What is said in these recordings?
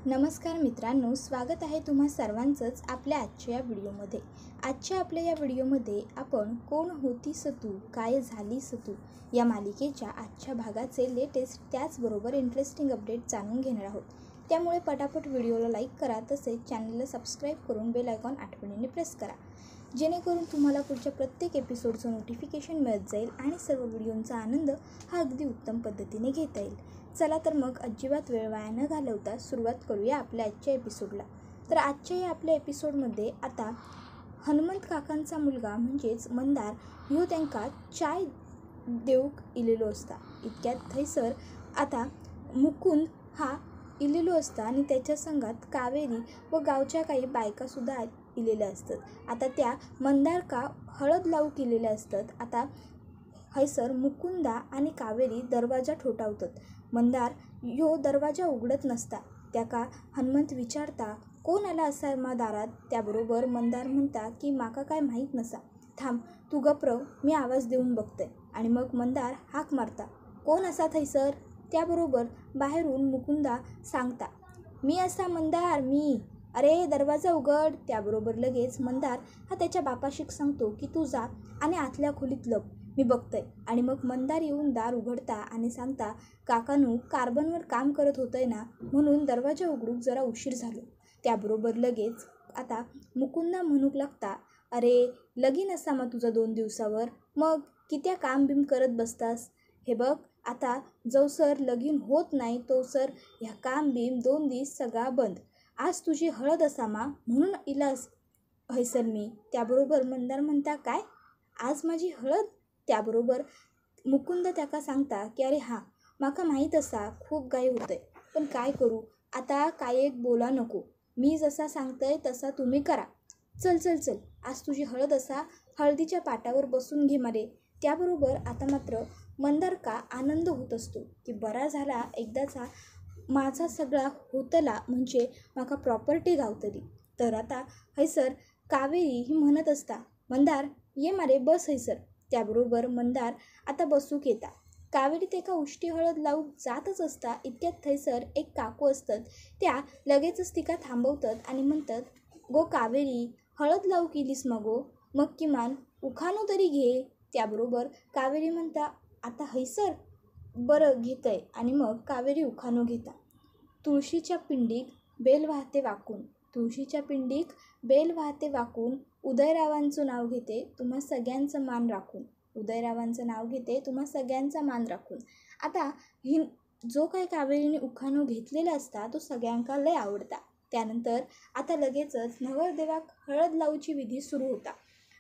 नमस्कार मित्रांनो, स्वागत आहे तुम्हा सर्वांचंच आपल्या आजच्या या व्हिडिओमध्ये. आपल्या या व्हिडिओमध्ये आपण कोण होतीस तू काय झालीस तू या मालिकेच्या आजच्या भागाचे लेटेस्ट त्याचबरोबर इंटरेस्टिंग अपडेट जाणून घेणार आहोत. त्यामुळे पटापट व्हिडिओला लाईक करा, तसेच चॅनलला सबस्क्राईब करून बेल आयकॉन आठवणीने प्रेस करा, जेणेकरून तुम्हाला पुढच्या प्रत्येक एपिसोडचं नोटिफिकेशन मिळत जाईल आणि सर्व व्हिडिओंचा आनंद हा अगदी उत्तम पद्धतीने घेता येईल. चला तर मग अजिबात वेळ वाया न घालवता सुरुवात करूया आपल्या आजच्या एपिसोडला. तर आजच्या या आपल्या एपिसोडमध्ये आता हनुमंत काकांचा मुलगा म्हणजेच मंदार ह्यो त्यांका चाय देऊक इलेलो असता. इतक्यात थैसर आता मुकुंद हा इलेलो असता आणि त्याच्या संघात कावेरी व गावच्या काही बायकासुद्धा इलेल्या असतात. आता त्या मंदार का हळद लावू केलेल्या असतात. आता हैसर मुकुंदा आणि कावेरी दरवाजा ठोठावतात. मंदार ह्यो दरवाजा उघडत नसता. त्याका हनुमंत विचारता, कोण आला असा मा दारात? त्याबरोबर मंदार म्हणता की माका काय माहीत नसा, थांब तू गप्र, मी आवाज देऊन बघते. आणि मग मंदार हाक मारता, कोण असा थैसर? त्याबरोबर बाहेरून मुकुंदा सांगता, मी असा मंदार, मी. अरे दरवाजा उघड. त्याबरोबर लगेच मंदार हा त्याच्या बापाशी सांगतो की तू जा आणि आतल्या खोलीत लप, मी बघतोय. आणि मग मंदार येऊन दार उघडता आणि सांगता, काकानू कार्बनवर काम करत होतंय ना, म्हणून दरवाजा उघडूक जरा उशीर झालो. त्याबरोबर लगेच आता मुकुंदा म्हणूक लागता, अरे लगीन असा मग तुझं 2 दिवसावर, मग कित्या काम बिम करत बसतास? हे बघ आता जवसर लगीन होत नाही तोसर ह्या काम बिम 2 दिवस सगळा बंद. आज तुझी हळद असा मा, म्हणून इलास हैसर मी. त्याबरोबर मंदार म्हणता, काय आज माझी हळद? त्याबरोबर मुकुंद त्याका सांगता की अरे हां, माका माहीत असा खूप घाई होतंय, पण काय करू आता, काय एक बोला नको, मी जसा सांगतंय तसा तुम्ही करा. चल चल चल, आज तुझी हळद असा, हळदीच्या पाटावर बसून घे मारे. त्याबरोबर आता मात्र मंदार का आनंद होत असतो की बरा झाला एकदाचा माझा सगळा होतला, म्हणजे माका प्रॉपर्टी गावतली. तर आता हैसर कावेरी ही म्हणत असता, मंदार ये मारे बस हैसर. त्याबरोबर मंदार आता बसूक येता. कावेरी तेका उष्टी हळद लावूक जातच असता. इतक्यात थैसर एक काकू असतात, त्या लगेचच तिका थांबवतात आणि म्हणतात, गो कावेरी, हळद लावू केलीस मगो, मग किमान उखाणो तरी घे. त्याबरोबर कावेरी म्हणता, आता हैसर बरं घेतंय. आणि मग कावेरी उखाणो घेता. तुळशीच्या पिंडीक बेल वाहते वाकून, तुळशीच्या पिंडीक बेल वाहते वाकून, उदयरावांचं नाव घेते तुम्हा सगळ्यांचं मान राखून, उदयरावांचं नाव घेते तुम्हा सगळ्यांचा मान राखून. आता ही जो काही कावेरीने उखाणो घेतलेला असता तो सगळ्यांका लय आवडता. त्यानंतर आता लगेचच नवरदेवाक हळद लावूची विधी सुरू होता.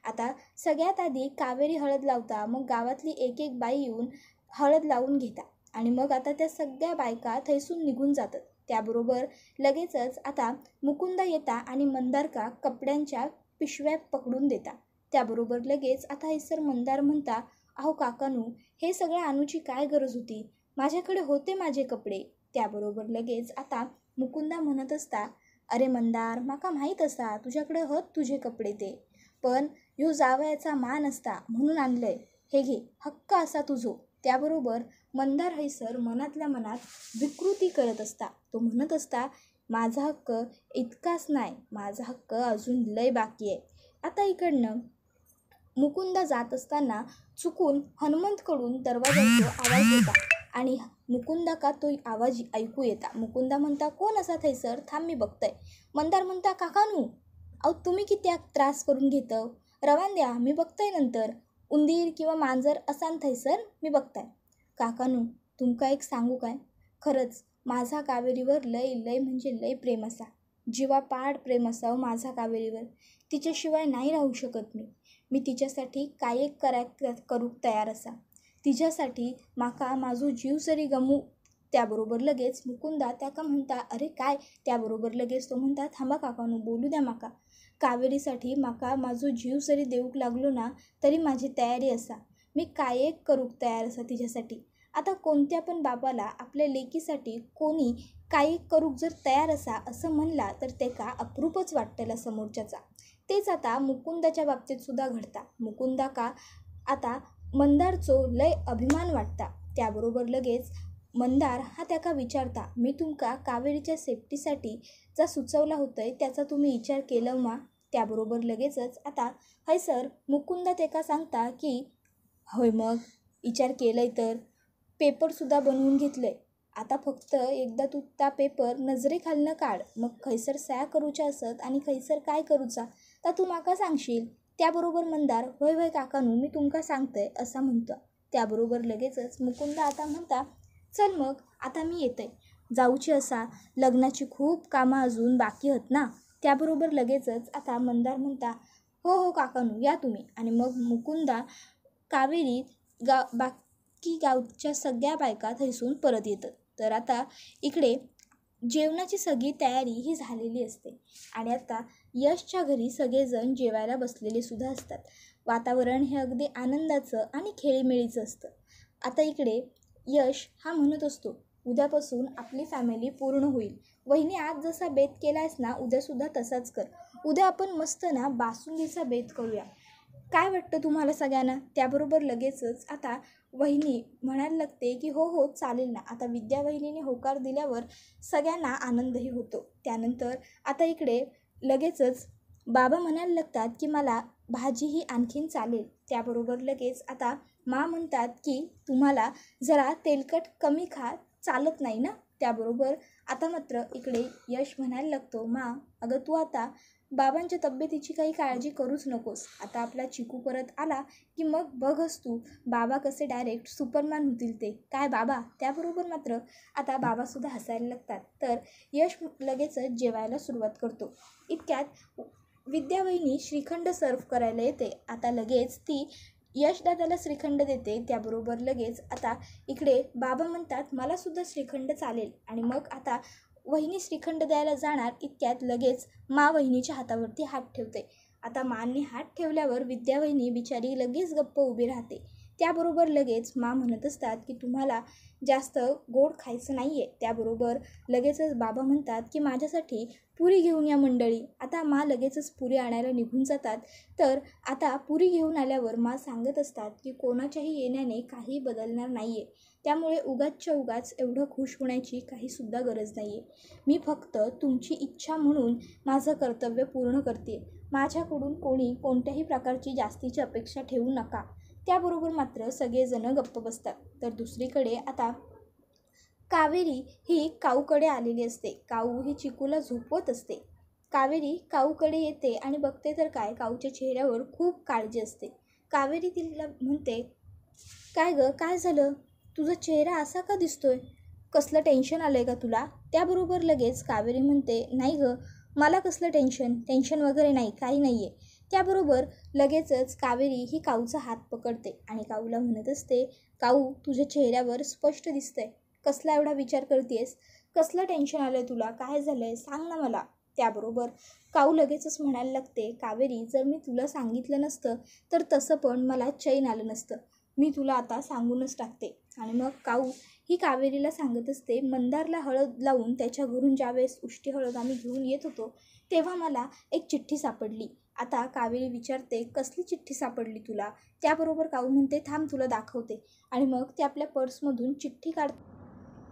आता सगळ्यात आधी कावेरी हळद लावता, मग गावातली एक एक बाई येऊन हळद लावून घेता आणि मग आता त्या सगळ्या बायका थैसून निघून जातात. त्याबरोबर लगेचच आता मुकुंदा येता आणि मंदारका कपड्यांच्या पिशव्या पकडून देता. त्याबरोबर लगेच आता हैसर मंदार म्हणता, अहो काकानू, हे सगळं आणूची काय गरज होती, माझ्याकडे होते माझे कपडे. त्याबरोबर लगेच आता मुकुंदा म्हणत असता, अरे मंदार, माका माहीत असा तुझ्याकडे होत तुझे कपडे ते, पण ह्यो जावयाचा मान असता म्हणून आणलंय, हे घे, हक्क असा तुझो. त्याबरोबर मंदार हैसर मनातल्या मनात विकृती करत असता. तो म्हणत असता, माझा हक्क इतकाच नाही, माझा हक्क अजून लय बाकी आहे. आता इकडनं मुकुंदा जात असताना चुकून हनुमंतकडून दरवाजाचा आवाज येता आणि मुकुंदा का तो आवाज ऐकू येता. मुकुंदा म्हणता, कोण असा थैसर, थांब मी बघतंय. मंदार म्हणता, काकानू, अहो तुम्ही किती त्रास करून घेतं, रवान द्या, मी बघताय नंतर, उंदीर किंवा मांजर असान थैसर, मी बघताय. काकानू, तुमका एक सांगू काय, खरंच माझा कावेरीवर लय लय म्हणजे लय प्रेम असा, जीवापाड प्रेम असावं माझा कावेरीवर, तिच्याशिवाय नाही राहू शकत मी तिच्यासाठी काय एक करूक तयार असा, तिच्यासाठी माका माझो जीव जरी गमू. त्याबरोबर लगेच मुकुंदा त्याका म्हणता, अरे काय? त्याबरोबर लगेच तो म्हणता, थांबा काकानू, बोलू द्या माका, कावेरीसाठी माका माझो जीव जरी देऊक लागलो ना तरी माझी तयारी असा, मी काय एक करूक तयार असा तिच्यासाठी. आता कोणत्या पण बापाला आपल्या लेकीसाठी कोणी काही करूक जर तयार असा असं म्हणला तर ते का अप्रूपच वाटतेला समोरच्याचा. तेच आता मुकुंदाच्या बाबतीत सुद्धा घडता. मुकुंदा का आता मंदारचो लय अभिमान वाटता. त्याबरोबर लगेच मंदार हा त्याका विचारता, मी तुमका कावेरीच्या सेफ्टीसाठी जा सुचवला होतंय त्याचा तुम्ही विचार केलं मा? त्याबरोबर लगेचच आता हैसर मुकुंदा त्याका सांगता की होय मग विचार केलंय तर पेपरसुद्धा बनवून घेतलंय. आता फक्त एकदा तू त्या पेपर नजरेखालनं काढ, मग खैसर सया करूच्या असत आणि खैसर काय करूचा ता तू माका सांगशील. त्याबरोबर मंदार होय होय काकानू मी तुमका सांगतंय असा म्हणतो. त्याबरोबर लगेचच मुकुंदा आता म्हणता, चल मग आता मी येतंय, जाऊची असा लग्नाची खूप कामं अजून बाकी आहेत ना. त्याबरोबर लगेचच आता मंदार म्हणता, हो हो काकानू या तुम्ही. आणि मग मुकुंदा कावेरी बाकी गावच्या सगळ्या बायका थैसून परत येतात. तर आता इकडे जेवणाची सगळी तयारी ही झालेली असते आणि आता यशच्या घरी सगळेजण जेवायला बसलेले सुद्धा असतात. वातावरण हे अगदी आनंदाचं आणि खेळीमेळीचं असतं. आता इकडे यश हा म्हणत असतो, उद्यापासून आपली फॅमिली पूर्ण होईल. वहिनी आज जसा बेत केला आहेस ना उद्यासुद्धा तसाच कर. उद्या आपण मस्त ना बासुंदीचा बेत करूया. काय वाटतं तुम्हाला सगळ्यांना? त्याबरोबर लगेचच आता वहिनी म्हणायला लागते की हो हो चालेल ना. आता विद्या वहिनीने होकार दिल्यावर सगळ्यांना आनंदही होतो. त्यानंतर आता इकडे लगेचच बाबा म्हणायला लागतात की मला भाजी ही आणखीन चालेल. त्याबरोबर लगेच आता मा म्हणतात की तुम्हाला जरा तेलकट कमी खा, चालत नाही ना. त्याबरोबर आता मात्र इकडे यश म्हणायला लागतो, मा अगं तू आता बाबांच्या तब्येतीची काही काळजी करूच नकोस. आता आपला चिकू परत आला की मग बघच तू बाबा कसे डायरेक्ट सुपरमॅन होतील ते काय बाबा. त्याबरोबर मात्र आता बाबासुद्धा हसायला लागतात. तर यश लगेचच जेवायला सुरुवात करतो. इतक्यात विद्यावहिनी श्रीखंड सर्व करायला येते. आता लगेच ती यशदादाला श्रीखंड देते. त्याबरोबर लगेच आता इकडे बाबा म्हणतात मलासुद्धा श्रीखंड चालेल. आणि मग आता वहिनी श्रीखंड द्यायला जाणार इतक्यात लगेच मा वहिनीच्या हातावरती हात ठेवते. आता मांनी हात ठेवल्यावर विद्यावहिनी बिचारी लगेच गप्प उभी राहते. त्याबरोबर लगेच मा म्हणत असतात की तुम्हाला जास्त गोड खायचं नाही आहे. त्याबरोबर लगेचच बाबा म्हणतात की माझ्यासाठी पुरी घेऊन या मंडळी. आता मा लगेचच पुरी आणायला निघून जातात. तर आता पुरी घेऊन आल्यावर मा सांगत असतात की कोणाच्याही येण्याने काही बदलणार नाही आहे. त्यामुळे उगाचच्या उगाच एवढं खुश होण्याची काहीसुद्धा गरज नाही आहे. मी फक्त तुमची इच्छा म्हणून माझं कर्तव्य पूर्ण करते. माझ्याकडून कोणी कोणत्याही प्रकारची जास्तीची अपेक्षा ठेवू नका. त्याबरोबर मात्र सगळेजण गप्प बसतात. तर दुसरीकडे आता कावेरी ही काऊकडे आलेली असते. काऊ ही चिकूला झोपवत असते. कावेरी काऊकडे येते आणि बघते तर काय काऊच्या चेहऱ्यावर खूप काळजी असते. कावेरी तिला म्हणते, काय गं काय झालं? तुझा चेहरा असा का दिसतोय? कसलं टेन्शन आलं आहे का तुला? त्याबरोबर लगेच कावेरी म्हणते, नाही गं मला कसलं टेन्शन वगैरे नाही, काही नाही आहे. त्याबरोबर लगेचच कावेरी ही काऊचा हात पकडते आणि काऊला म्हणत असते, काऊ तुझ्या चेहऱ्यावर स्पष्ट दिसतंय. कसला एवढा विचार करतेस? कसलं टेन्शन आलं आहे तुला? काय झालं आहे सांग ना मला. त्याबरोबर काऊ लगेचच म्हणायला लागते, कावेरी जर मी तुला सांगितलं नसतं तर तसं पण मला चैन आलं नसतं. मी तुला आता सांगूनच टाकते. आणि मग काऊ ही कावेरीला सांगत असते, मंदारला हळद लावून त्याच्या घरून ज्यावेळेस उष्टी हळद आम्ही घेऊन येत होतो तेव्हा मला एक चिठ्ठी सापडली. आता कावेरी विचारते, कसली चिठ्ठी सापडली तुला? त्याबरोबर काऊ म्हणते, थांब तुला दाखवते. आणि मग ते आपल्या पर्समधून चिठ्ठी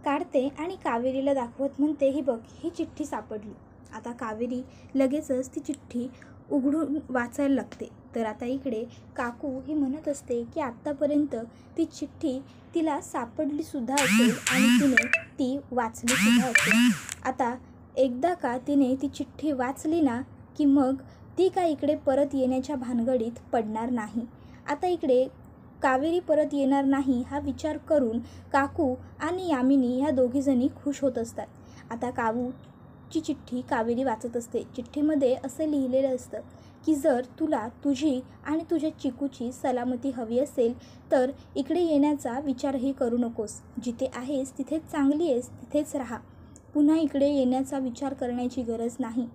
काढते आणि कावेरीला दाखवत म्हणते, ही बघ ही चिठ्ठी सापडली. आता कावेरी लगेचच ती चिठ्ठी उघडून वाचायला लागते. तर आता इकडे काकू ही म्हणत असते की आत्तापर्यंत ती चिठ्ठी तिला सापडलीसुद्धा असेल आणि तिने ती वाचलीसुद्धा असेल. आता एकदा का तिने ती चिठ्ठी वाचली ना की मग ती काय इकडे परत येण्याच्या भानगडीत पडणार नाही. आता इकडे कावेरी परत येणार नाही हा विचार करून काकू आणि यामिनी ह्या दोघीजणी खुश होत असतात. आता काऊची चिठ्ठी कावेरी वाचत असते. चिठ्ठीमध्ये असं लिहिलेलं असतं की जर तुला तुझी आणि तुझ्या चिकूची सलामती हवी असेल तर इकडे येण्याचा विचारही करू नकोस. जिथे आहेस तिथेच चांगली आहेस तिथेच राहा. पुन्हा इकडे येण्याचा विचार करण्याची गरज नाही.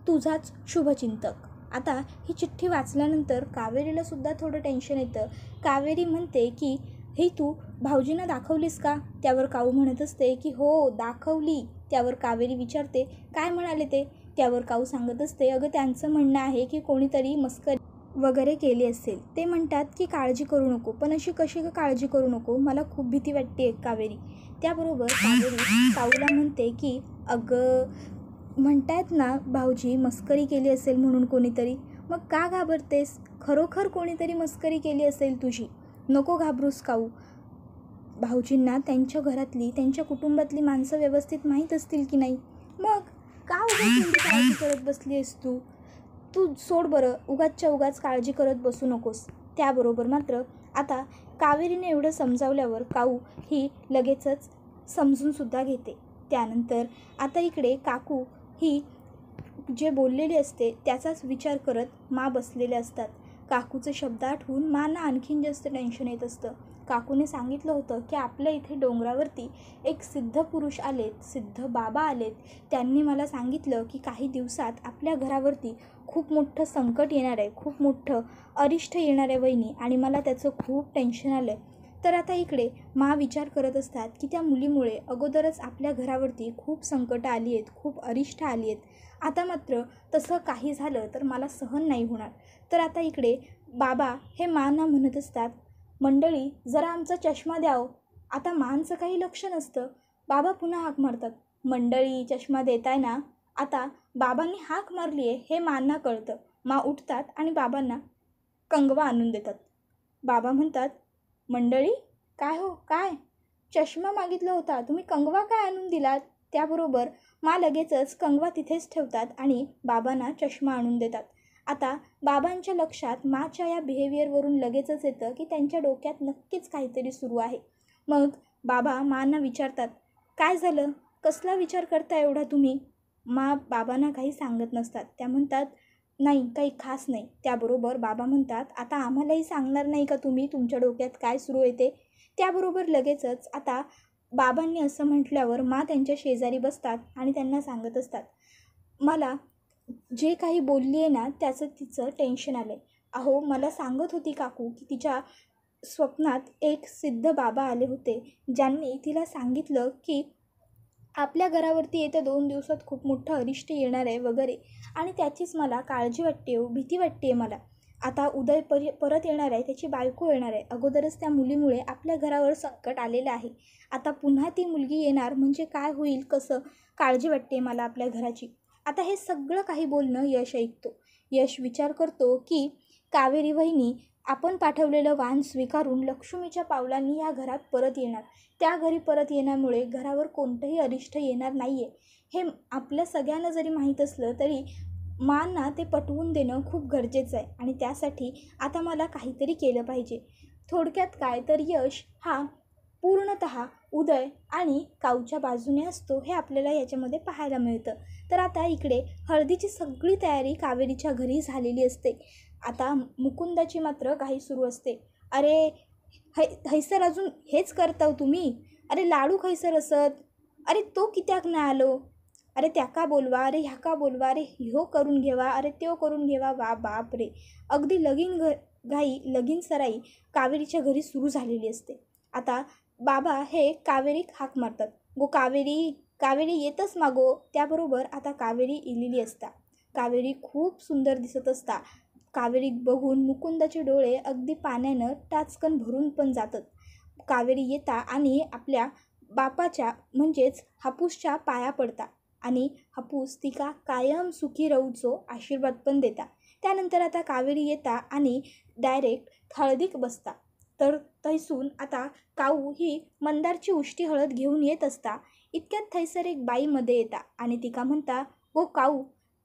तुझाच शुभचिंतक. आता ही चिठ्ठी वाचल्यानंतर कावेरीला सुद्धा थोडं टेन्शन येतं. कावेरी म्हणते की हे तू भाऊजींना दाखवलीस का? त्यावर काऊ म्हणत असते की हो दाखवली. त्यावर कावेरी विचारते, काय म्हणाले ते? त्यावर काऊ सांगत असते, अगं त्यांचं म्हणणं आहे की कोणीतरी मस्करी वगैरे केली असेल. ते म्हणतात की काळजी करू नको. पण अशी कशी काळजी करू नको, मला खूप भीती वाटते कावेरी. त्याबरोबर कावेरी काऊला म्हणते की अगं, म्हणतायत ना भाऊजी मस्करी केली असेल म्हणून कोणीतरी, मग का घाबरतेस? खरोखर कोणीतरी मस्करी केली असेल तुझी. नको घाबरूस काऊ. भाऊजींना त्यांच्या घरातली, त्यांच्या कुटुंबातली माणसं व्यवस्थित माहीत असतील की नाही. मग का उगाच काळजी करत बसली आहेस तू? तू सोड बरं, उगाचच्या उगाच काळजी करत बसू नकोस. त्याबरोबर मात्र आता कावेरीने एवढं समजावल्यावर काऊ ही लगेचच समजूनसुद्धा घेते. त्यानंतर आता इकडे काकू ही जे बोललेली असते त्याचाच विचार करत मा बसलेले असतात. काकूचे शब्द आठवून मांना आणखीन जास्त टेन्शन येत असतं. काकूने सांगितलं होतं की आपल्या इथे डोंगरावरती एक सिद्ध पुरुष आलेत, सिद्ध बाबा आलेत. त्यांनी मला सांगितलं की काही दिवसात आपल्या घरावरती खूप मोठं संकट येणार आहे, खूप मोठं अरिष्ट येणार आहे वहिनी, आणि मला त्याचं खूप टेन्शन आलं आहे. तर आता इकडे मा विचार करत असतात की त्या मुलीमुळे अगोदरच आपल्या घरावरती खूप संकटं आली आहेत, खूप अरिष्ट आली आहेत. आता मात्र तसं काही झालं तर मला सहन नाही होणार. तर आता इकडे बाबा हे मांना म्हणत असतात, मंडळी जरा आमचा चष्मा द्याव. आता मांचं काही लक्ष नसतं. बाबा पुन्हा हाक मारतात, मंडळी चष्मा देताय ना. आता बाबांनी हाक मारली आहे हे मांना कळतं. मा उठतात आणि बाबांना कंगवा आणून देतात. बाबा म्हणतात, मंडळी काय हो, काय चष्मा मागितला होता, तुम्ही कंगवा काय आणून दिलात? त्याबरोबर मा लगेचच कंगवा तिथेच ठेवतात आणि बाबांना चष्मा आणून देतात. आता बाबांच्या लक्षात माच्या या बिहेवियरवरून लगेचच येतं की त्यांच्या डोक्यात नक्कीच काहीतरी सुरू आहे. मग बाबा मांना विचारतात, काय झालं, कसला विचार करता एवढा तुम्ही? मा बाबांना काही सांगत नसतात. त्या म्हणतात, नाही काही खास नाही. त्याबरोबर बाबा म्हणतात, आता आम्हालाही सांगणार नाही का तुम्ही तुमच्या डोक्यात काय सुरू आहे ते? त्याबरोबर लगेचच आता बाबांनी असं म्हटल्यावर मा त्यांच्या शेजारी बसतात आणि त्यांना सांगत असतात, मला जे काही बोलली आहे ना त्याचं तिचं टेन्शन आलं आहे. अहो मला सांगत होती काकू की तिच्या स्वप्नात एक सिद्ध बाबा आले होते, ज्यांनी तिला सांगितलं की आपल्या घरावरती येत्या 2 दिवसात खूप मोठं अरिष्ट येणार आहे वगैरे, आणि त्याचीच मला काळजी वाटते हो, भीती वाटते आहे मला. आता उदय परत येणार आहे, त्याची बायको येणार आहे. अगोदरच त्या मुलीमुळे आपल्या घरावर संकट आलेलं आहे. आता पुन्हा ती मुलगी येणार म्हणजे काय होईल, कसं, काळजी वाटते मला आपल्या घराची. आता हे सगळं काही बोलणं यश ऐकतो. यश विचार करतो की कावेरी वहिनी आपण पाठवलेलं वाण स्वीकारून लक्ष्मीच्या पावलांनी या घरात परत येणार. त्या घरी परत येण्यामुळे घरावर कोणतंही अरिष्ट येणार नाही आहे, हे आपल्या सगळ्यांना जरी माहीत असलं तरी मांना ते पटवून देणं खूप गरजेचं आहे. आणि त्यासाठी आता मला काहीतरी केलं पाहिजे. थोडक्यात काय तर यश हा पूर्णतः उदय आणि काऊच्या बाजूने असतो, हे आपल्याला याच्यामध्ये पाहायला मिळतं. तर आता इकडे हळदीची सगळी तयारी कावेरीच्या घरी झालेली असते. आता मुकुंदाची मात्र घाई सुरू असते. अरे हैसर अजून हेच करताव तुम्ही? अरे लाडू खैसर असत, अरे तो कित्याक नाही आलो, अरे त्या का बोलवा, अरे ह्या का बोलवा, अरे ह्यो करून घेवा, अरे त्यो करून घेवा. वा बाप रे, अगदी घाई लगीन सराई कावेरीच्या घरी सुरू झालेली असते. आता बाबा हे कावेरी हाक मारतात, गो कावेरी, कावेरी येतच मागो. त्याबरोबर आता कावेरी इलेली असता. कावेरी खूप सुंदर दिसत असता. कावेरी बघून मुकुंदाचे डोळे अगदी पाण्यानं टाचकन भरून पण जातात. कावेरी येता आणि आपल्या बापाच्या म्हणजेच हापूसच्या पाया पडता आणि हापूस तिका कायम सुखी राहूचो आशीर्वाद पण देता. त्यानंतर आता कावेरी येता आणि डायरेक्ट हळदीक बसता. तर थैसून आता काऊ ही मंदारची उष्टी हळद घेऊन येत असता. इतक्यात थैसर एक बाईमध्ये येता आणि तिका म्हणता, गो काऊ,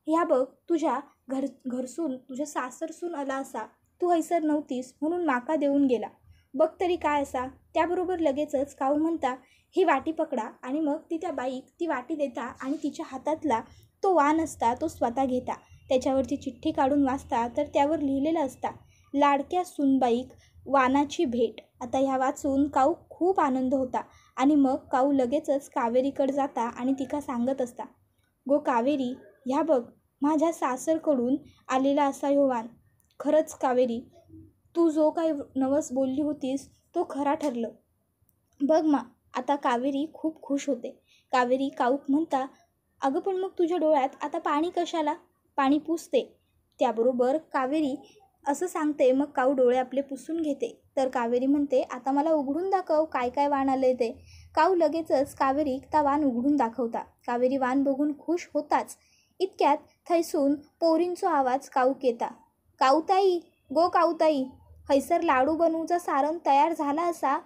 ह्या बघ तुझ्या घरसून तुझ्या सासरसून आला असा, तू हैसर नव्हतीस म्हणून माका देऊन गेला, बघ तरी काय असा. त्याबरोबर लगेचच काऊ म्हणता, ही वाटी पकडा, आणि मग ती त्या बाईक ती वाटी देता आणि तिच्या हातातला तो वाण असता तो स्वतः घेता. त्याच्यावरती चिठ्ठी काढून वाचता तर त्यावर लिहिलेलं असता, लाडक्या सूनबाईक वानाची भेट. आता ह्या वाचून काऊ खूप आनंद होता आणि मग काऊ लगेचच कावेरीकडे जाता आणि तिका सांगत असता, गो कावेरी, ह्या बघ माझ्या सासरकडून आलेला असा ह्यो वाण. खरंच कावेरी, तू जो काही नवस बोलली होतीस तो खरा ठरलं बघ मा. आता कावेरी खूप खुश होते. कावेरी काऊक म्हणता, अगं पण मग तुझ्या डोळ्यात आता पाणी कशाला, पाणी पुसते. त्याबरोबर कावेरी असं सांगते. मग काऊ डोळे आपले पुसून घेते. तर कावेरी म्हणते, आता मला उघडून दाखव काय काय वाण आलंय ते. काऊ लगेचच कावेरी त्या वाण उघडून दाखवता. कावेरी वाण बघून खुश होताच इतक्यात थैसून पोरींचो आवाज काऊक येता. काऊताई, गो काऊताई, हैसर लाडू बनवूचा सारण तयार झाला असा,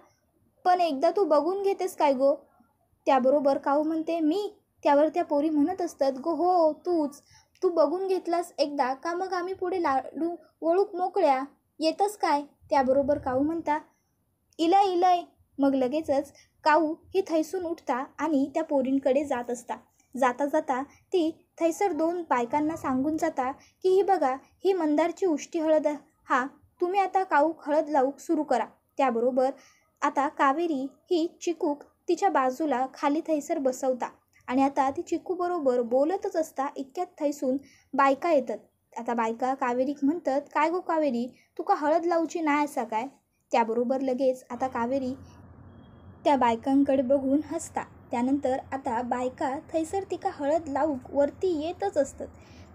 पण एकदा तू बघून घेतेस काय गो. त्याबरोबर काऊ म्हणते, मी. त्यावर त्या पोरी म्हणत असतात, गो हो तूच. तू बघून घेतलास एकदा का मग आम्ही पुढे लाडू वळूक मोकळ्या. येतस काय. त्याबरोबर काऊ म्हणता, इलय इलय. मग लगेचच काऊ ही थैसून उठता आणि त्या पोरींकडे जात असता. जाता जाता ती थैसर 2 बायकांना सांगून जाता की ही बघा, ही मंदारची उष्टी हळद हा, तुम्ही आता काऊक हळद लावूक सुरू करा. त्याबरोबर आता कावेरी ही चिकूक तिच्या बाजूला खाली थैसर बसवता आणि आता ती चिकू बरोबर बोलतच असता इतक्यात थैसून बायका येतात. आता बायका कावेरीक म्हणतात, काय गो कावेरी, तुका हळद लावची नाही असा काय. त्याबरोबर लगेच आता कावेरी त्या बायकांकडे बघून हसता. त्यानंतर आता बायका थैसर तिका हळद लावूक वरती येतच असतात.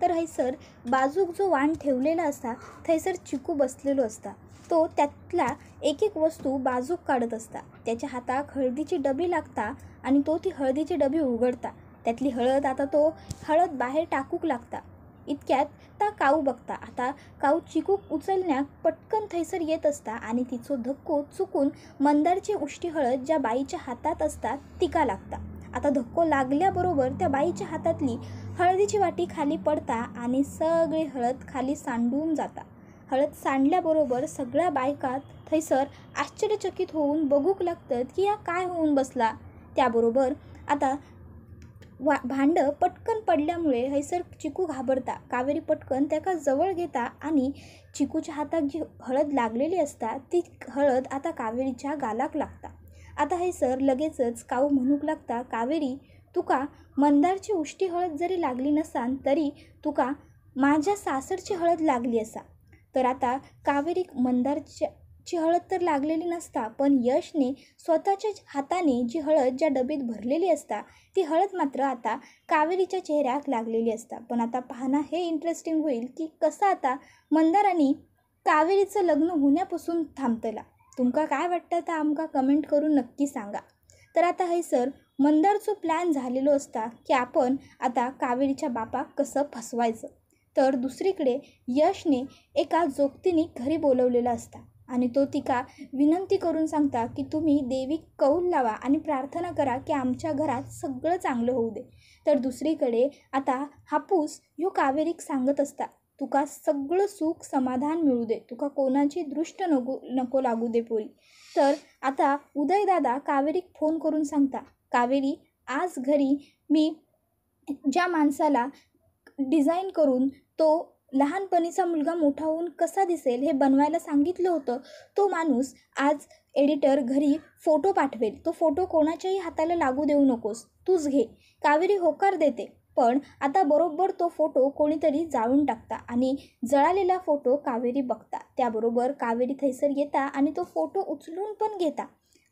तर हैसर बाजूक जो वाण ठेवलेला असता थैसर चिकू बसलेलो असता. तो त्यातला एक एक वस्तू बाजूक काढत असता. त्याच्या हाताक हळदीची डबी लागता आणि तो ती हळदीची डबी उघडता. त्यातली हळद आता तो हळद बाहेर टाकूक लागता. इतक्यात ता काऊ बघता. आता काऊ चिकूक उचलण्याक पटकन थैसर येत असता आणि तिचो धक्को चुकून मंदारची उष्टी हळद ज्या बाईच्या हातात असतात तिका लागता. आता धक्को लागल्याबरोबर त्या बाईच्या हातातली हळदीची वाटी खाली पडता आणि सगळी हळद खाली सांडून जाता. हळद सांडल्याबरोबर सगळ्या बायका थैसर आश्चर्यचकित होऊन बघूक लागतात की या काय होऊन बसला. त्याबरोबर आता भांड पटकन पडल्यामुळे हैसर चिकू घाबरता. कावेरी पटकन त्याका जवळ घेता आणि चिकूच्या हातात जी हळद लागलेली असता ती हळद आता कावेरीच्या गालाक लागता. आता हैसर लगेचच काऊ म्हणूक लागता, कावेरी, तुका मंदारची उष्टी हळद जरी लागली नसान तरी तुका माझ्या सासरची हळद लागली असा. तर आता कावेरीक मंदारची हळद तर लागलेली नसता, पण यशने स्वतःच्या हाताने जी हळद ज्या डबीत भरलेली असता ती हळद मात्र आता कावेरीच्या चेहऱ्याक लागलेली असता. पण आता पाहणं हे इंटरेस्टिंग होईल की कसं आता मंदार आणि कावेरीचं लग्न होण्यापासून थांबतला. तुमका काय वाटतं तर आमका कमेंट करून नक्की सांगा. तर आता हैसर मंदारचो प्लॅन झालेलो असता की आपण आता कावेरीच्या बापाक कसं फसवायचं. तर दुसरीकडे यशने एका जोगतीने घरी बोलवलेला असता आणि तो तिका विनंती करून सांगता की तुम्ही देवी कौल लावा आणि प्रार्थना करा की आमच्या घरात सगळं चांगलं होऊ दे. तर दुसरीकडे आता हापूस ह्यो कावेरीक सांगत असता, तुका सगळं सुख समाधान मिळू दे, तुका कोणाची दृष्ट नको लागू दे पोरी. तर आता उदयदादा कावेरीक फोन करून सांगता, कावेरी, आज घरी मी ज्या माणसाला डिझाईन करून तो लहानपणीचा मुलगा मोठा होऊन कसा दिसेल हे बनवायला सांगितलं होतं, तो माणूस आज एडिटर घरी फोटो पाठवेल. तो फोटो कोणाच्याही हाताला लागू देऊ नकोस, तूच घे. कावेरी होकार देते. पण आता बरोबर तो फोटो कोणीतरी जाळून टाकता आणि जळालेला फोटो कावेरी बघता. त्याबरोबर कावेरी थैसर येता आणि तो फोटो उचलून पण घेता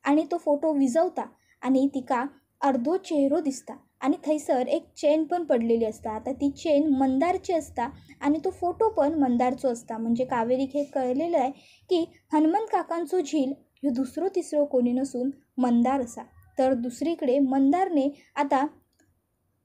आणि तो फोटो विझवता आणि तिका अर्धो चेहरो दिसता आणि थैसर एक चेन पण पडलेली असता. आता ती चेन मंदारची असता आणि तो फोटो पण मंदारचो असता. म्हणजे कावेरीक हे कळलेलं आहे की हनुमंत काकांचो झील ह्यो दुसरो तिसरो कोणी नसून मंदार असा. तर दुसरीकडे मंदारने आता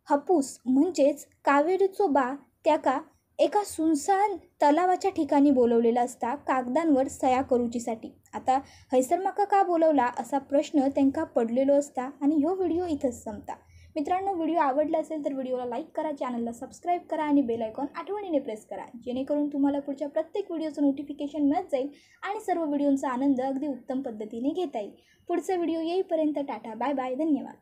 हापूस म्हणजेच कावेरीचो बा त्याका एका सुनसान तलावाच्या ठिकाणी बोलवलेला असता कागदांवर सया करूचीसाठी. आता हैसर माका का बोलवला असा प्रश्न त्यांका पडलेलो असता आणि ह्यो व्हिडिओ इथंच संपता. मित्रांनो, व्हिडिओ आवडला असेल तर व्हिडिओला लाईक करा, चॅनलला सबस्क्राईब करा आणि बेल आयकॉन आठवणीने प्रेस करा, जेणेकरून तुम्हाला पुढच्या प्रत्येक व्हिडिओचं नोटिफिकेशन मिळत जाईल आणि सर्व व्हिडिओंचा आनंद अगदी उत्तम पद्धतीने घेता येईल. पुढचा व्हिडिओ येईपर्यंत टाटा, बाय बाय, धन्यवाद.